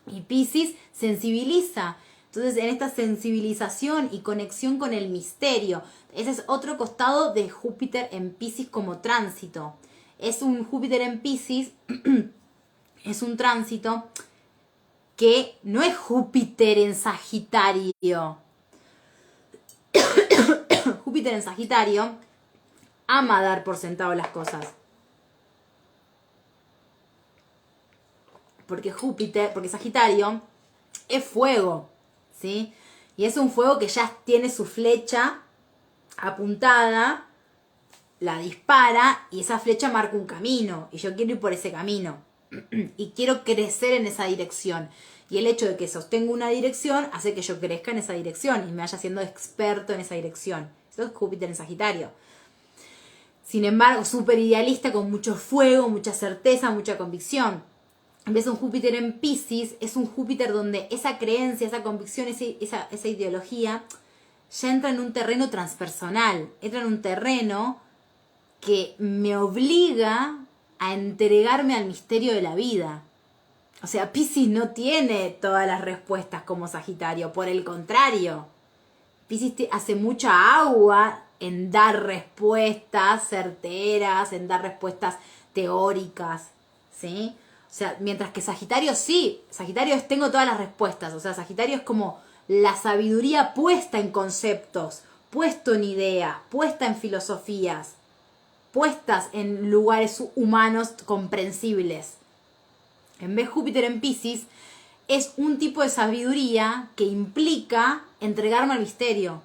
y Piscis sensibiliza. Entonces, en esta sensibilización y conexión con el misterio, ese es otro costado de Júpiter en Piscis como tránsito. Es un Júpiter en Piscis, es un tránsito que no es Júpiter en Sagitario. Júpiter en Sagitario ama dar por sentado las cosas. Porque Sagitario es fuego, ¿sí? Y es un fuego que ya tiene su flecha apuntada, la dispara y esa flecha marca un camino. Y yo quiero ir por ese camino. Y quiero crecer en esa dirección. Y el hecho de que sostenga una dirección hace que yo crezca en esa dirección y me vaya siendo experto en esa dirección. Eso es Júpiter en Sagitario. Sin embargo, súper idealista, con mucho fuego, mucha certeza, mucha convicción. En vez de un Júpiter en Piscis, es un Júpiter donde esa creencia, esa convicción, esa ideología ya entra en un terreno transpersonal, entra en un terreno que me obliga a entregarme al misterio de la vida. O sea, Piscis no tiene todas las respuestas como Sagitario, por el contrario. Piscis hace mucha agua en dar respuestas certeras, en dar respuestas teóricas, ¿sí? O sea, mientras que Sagitario sí, Sagitario es tengo todas las respuestas, o sea, Sagitario es como la sabiduría puesta en conceptos, puesto en ideas, puesta en filosofías, puestas en lugares humanos comprensibles. En vez Júpiter en Piscis es un tipo de sabiduría que implica entregarme al misterio,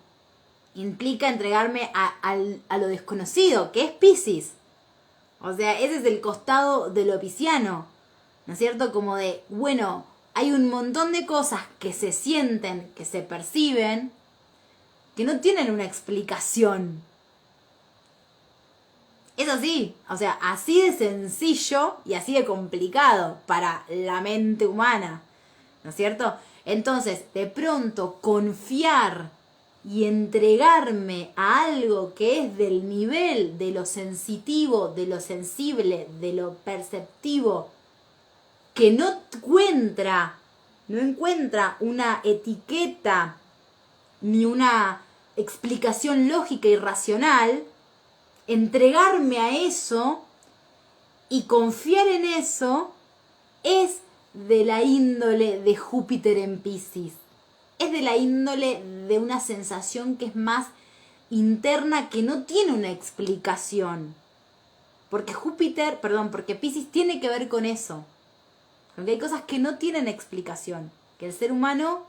implica entregarme a lo desconocido, que es Piscis. O sea, ese es el costado de lo pisciano, ¿no es cierto? Como de, bueno, hay un montón de cosas que se sienten, que se perciben, que no tienen una explicación. Es así, o sea, así de sencillo y así de complicado para la mente humana, ¿no es cierto? Entonces, de pronto, confiar y entregarme a algo que es del nivel de lo sensitivo, de lo sensible, de lo perceptivo, que no encuentra una etiqueta ni una explicación lógica y racional, entregarme a eso y confiar en eso es de la índole de Júpiter en Piscis. Es de la índole de una sensación que es más interna, que no tiene una explicación. Porque Piscis tiene que ver con eso. Porque hay cosas que no tienen explicación. Que el ser humano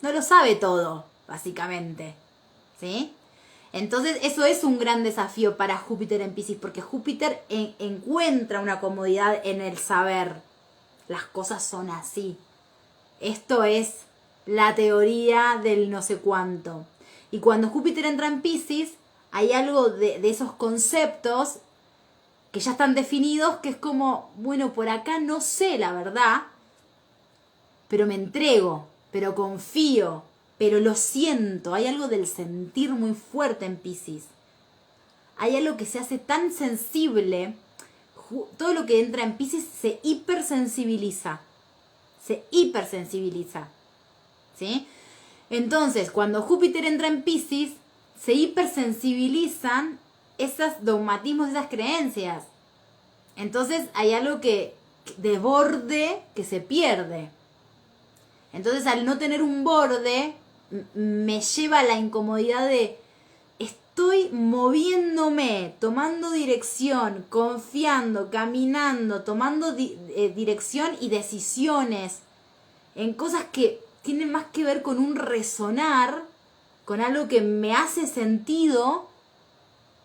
no lo sabe todo, básicamente. ¿Sí? Entonces eso es un gran desafío para Júpiter en Piscis, porque Júpiter encuentra una comodidad en el saber. Las cosas son así. Esto es la teoría del no sé cuánto. Y cuando Júpiter entra en Piscis, hay algo de esos conceptos que ya están definidos, que es como, bueno, por acá no sé la verdad, pero me entrego, pero confío, pero lo siento. Hay algo del sentir muy fuerte en Piscis. Hay algo que se hace tan sensible. Todo lo que entra en Piscis se hipersensibiliza. ¿Sí? Entonces, cuando Júpiter entra en Piscis, se hipersensibilizan esos dogmatismos, esas creencias. Entonces, hay algo que de borde que se pierde. Entonces, al no tener un borde, me lleva a la incomodidad de estoy moviéndome, tomando dirección, confiando, caminando, tomando dirección y decisiones en cosas que tienen más que ver con un resonar, con algo que me hace sentido,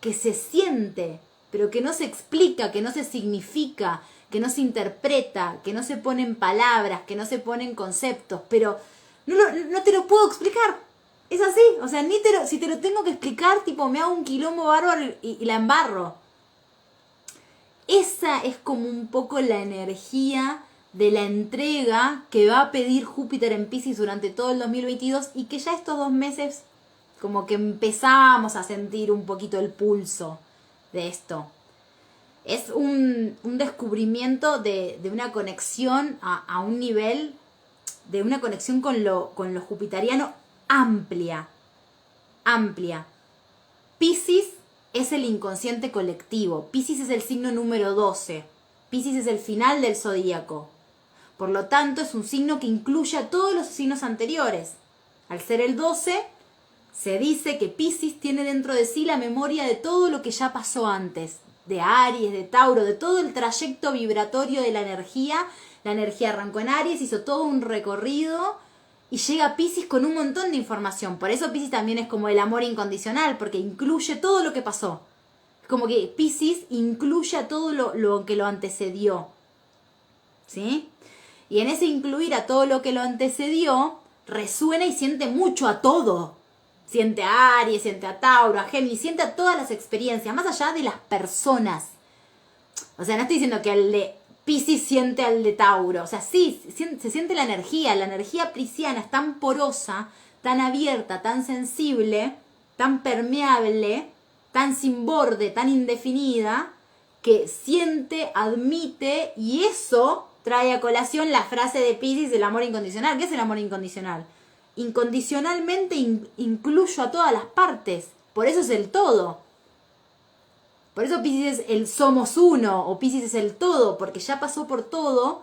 que se siente, pero que no se explica, que no se significa, que no se interpreta, que no se ponen palabras, que no se ponen conceptos, pero no te lo puedo explicar. Es así, o sea, si te lo tengo que explicar, tipo, me hago un quilombo bárbaro y la embarro. Esa es como un poco la energía de la entrega que va a pedir Júpiter en Piscis durante todo el 2022 y que ya estos 2 meses como que empezamos a sentir un poquito el pulso de esto. Es un descubrimiento de una conexión a un nivel, de una conexión con lo jupiteriano amplia. Piscis es el inconsciente colectivo. Piscis es el signo número 12. Piscis es el final del zodíaco. Por lo tanto, es un signo que incluye a todos los signos anteriores. Al ser el 12, se dice que Piscis tiene dentro de sí la memoria de todo lo que ya pasó antes. De Aries, de Tauro, de todo el trayecto vibratorio de la energía. La energía arrancó en Aries, hizo todo un recorrido y llega a Piscis con un montón de información. Por eso Piscis también es como el amor incondicional, porque incluye todo lo que pasó. Es como que Piscis incluye a todo lo que lo antecedió. ¿Sí? Y en ese incluir a todo lo que lo antecedió, resuena y siente mucho a todo. Siente a Aries, siente a Tauro, a Géminis, siente a todas las experiencias, más allá de las personas. O sea, no estoy diciendo que el de Piscis siente al de Tauro. O sea, sí, se siente la energía pisciana es tan porosa, tan abierta, tan sensible, tan permeable, tan sin borde, tan indefinida, que siente, admite, y eso trae a colación la frase de Piscis del amor incondicional. ¿Qué es el amor incondicional? Incondicionalmente incluyo a todas las partes, por eso es el todo. Por eso Piscis es el somos uno, o Piscis es el todo, porque ya pasó por todo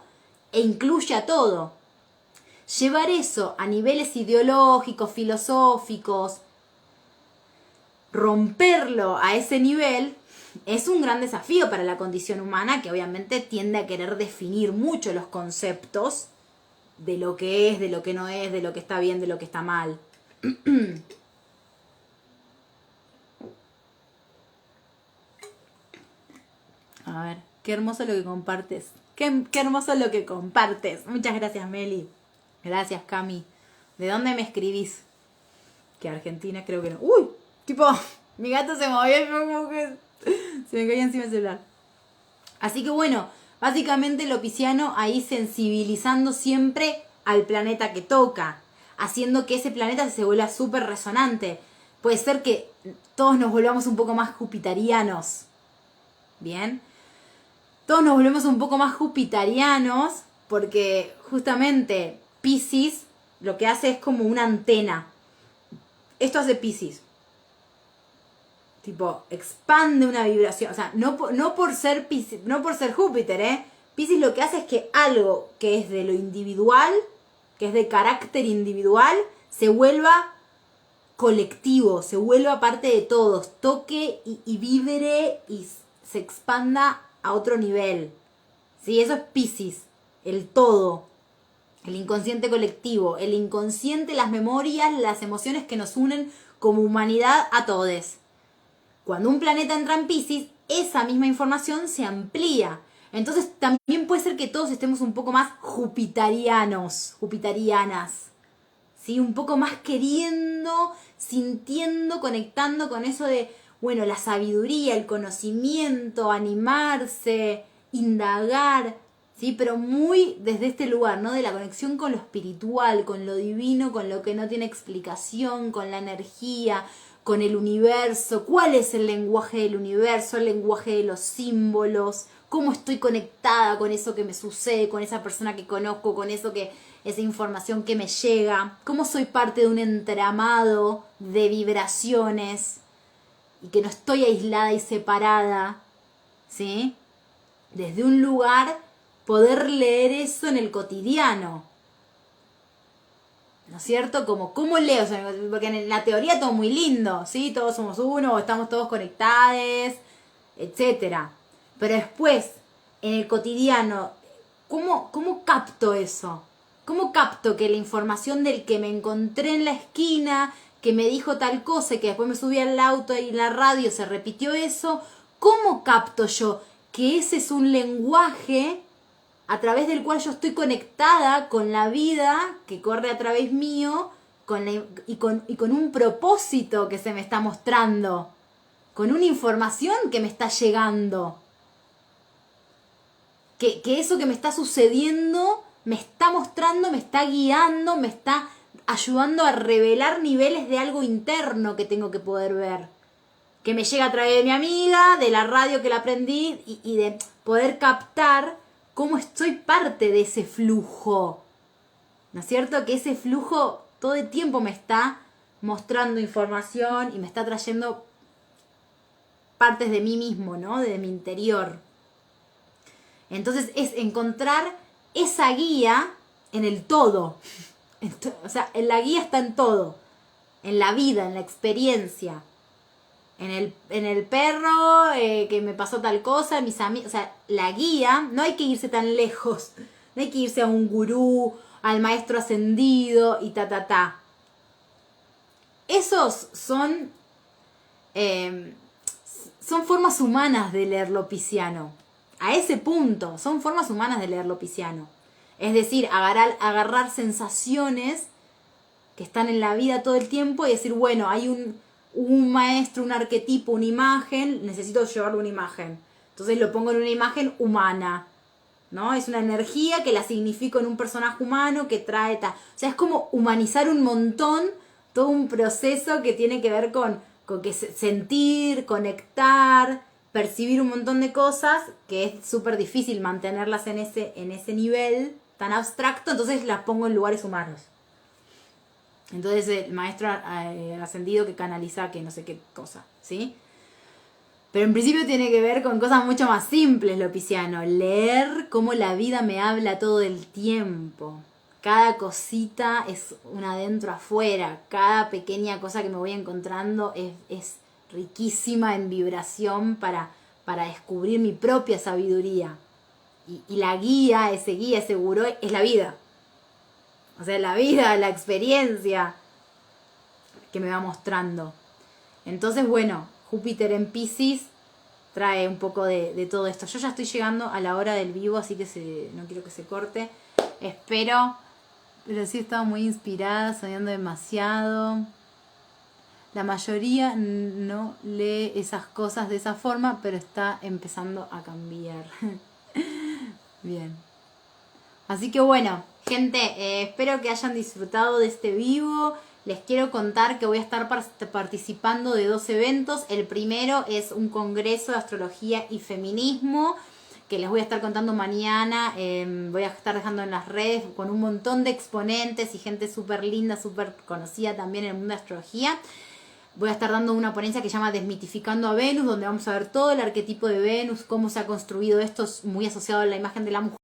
e incluye a todo. Llevar eso a niveles ideológicos, filosóficos, romperlo a ese nivel, es un gran desafío para la condición humana, que obviamente tiende a querer definir mucho los conceptos de lo que es, de lo que no es, de lo que está bien, de lo que está mal. A ver, qué hermoso lo que compartes. Qué hermoso lo que compartes. Muchas gracias, Meli. Gracias, Cami. ¿De dónde me escribís? Que Argentina creo que no. ¡Uy! Tipo, mi gato se movió y fue como que se me caía encima el celular. Así que bueno, básicamente lo pisciano ahí sensibilizando siempre al planeta que toca, haciendo que ese planeta se vuelva súper resonante. Puede ser que todos nos volvamos un poco más jupiterianos. ¿Bien? Todos nos volvemos un poco más jupiterianos porque justamente Piscis lo que hace es como una antena. Esto hace Piscis. Tipo, expande una vibración. O sea, no por ser Piscis, no por ser Júpiter, ¿eh? Piscis lo que hace es que algo que es de lo individual, que es de carácter individual, se vuelva colectivo, se vuelva parte de todos, toque y vibre y se expanda a otro nivel. ¿Sí? Eso es Piscis, el todo, el inconsciente colectivo, el inconsciente, las memorias, las emociones que nos unen como humanidad a todos. Cuando un planeta entra en Piscis, esa misma información se amplía. Entonces también puede ser que todos estemos un poco más jupiterianos, jupiterianas. ¿Sí? Un poco más queriendo, sintiendo, conectando con eso de, bueno, la sabiduría, el conocimiento, animarse, indagar, ¿sí? Pero muy desde este lugar, ¿no? De la conexión con lo espiritual, con lo divino, con lo que no tiene explicación, con la energía, con el universo. ¿Cuál es el lenguaje del universo? El lenguaje de los símbolos. ¿Cómo estoy conectada con eso que me sucede, con esa persona que conozco, con eso que... esa información que me llega, cómo soy parte de un entramado de vibraciones y que no estoy aislada y separada, ¿sí? Desde un lugar, poder leer eso en el cotidiano, ¿no es cierto? Como, ¿cómo leo? O sea, porque en la teoría todo muy lindo, ¿sí? Todos somos uno, o estamos todos conectados, etcétera. Pero después, en el cotidiano, ¿cómo capto eso? ¿Cómo capto que la información del que me encontré en la esquina, que me dijo tal cosa y que después me subí al auto y en la radio se repitió eso? ¿Cómo capto yo que ese es un lenguaje a través del cual yo estoy conectada con la vida que corre a través mío y con un propósito que se me está mostrando, con una información que me está llegando? Que eso que me está sucediendo me está mostrando, me está guiando, me está ayudando a revelar niveles de algo interno que tengo que poder ver. Que me llega a través de mi amiga, de la radio que la aprendí y de poder captar cómo estoy parte de ese flujo. ¿No es cierto? Que ese flujo todo el tiempo me está mostrando información y me está trayendo partes de mí mismo, ¿no? De mi interior. Entonces es encontrar esa guía en el todo. O sea, la guía está en todo. En la vida, en la experiencia. En el perro, que me pasó tal cosa, en mis amigos. O sea, la guía, no hay que irse tan lejos. No hay que irse a un gurú, al maestro ascendido y ta. Esos son formas humanas de leer lo pisciano. A ese punto, son formas humanas de leer lo pisciano. Es decir, agarrar sensaciones que están en la vida todo el tiempo y decir, bueno, hay un maestro, un arquetipo, una imagen, necesito llevarle una imagen. Entonces lo pongo en una imagen humana, ¿no? Es una energía que la significo en un personaje humano que trae tal. O sea, es como humanizar un montón todo un proceso que tiene que ver con que sentir, conectar, percibir un montón de cosas, que es súper difícil mantenerlas en ese nivel tan abstracto, entonces las pongo en lugares humanos. Entonces el maestro ascendido que canaliza que no sé qué cosa, ¿sí? Pero en principio tiene que ver con cosas mucho más simples, lo pisciano. Leer cómo la vida me habla todo el tiempo. Cada cosita es un adentro afuera. Cada pequeña cosa que me voy encontrando es riquísima en vibración para descubrir mi propia sabiduría. Y la guía, ese gurú, es la vida. O sea, la vida, la experiencia que me va mostrando. Entonces, bueno, Júpiter en Piscis trae un poco de todo esto. Yo ya estoy llegando a la hora del vivo, así que no quiero que se corte. Espero, pero sí he estado muy inspirada, soñando demasiado. La mayoría no lee esas cosas de esa forma, pero está empezando a cambiar. Bien. Así que bueno, gente, espero que hayan disfrutado de este vivo. Les quiero contar que voy a estar participando de 2 eventos. El primero es un congreso de astrología y feminismo, que les voy a estar contando mañana. Voy a estar dejando en las redes con un montón de exponentes y gente súper linda, súper conocida también en el mundo de astrología. Voy a estar dando una ponencia que se llama Desmitificando a Venus, donde vamos a ver todo el arquetipo de Venus, cómo se ha construido esto, muy asociado a la imagen de la mujer.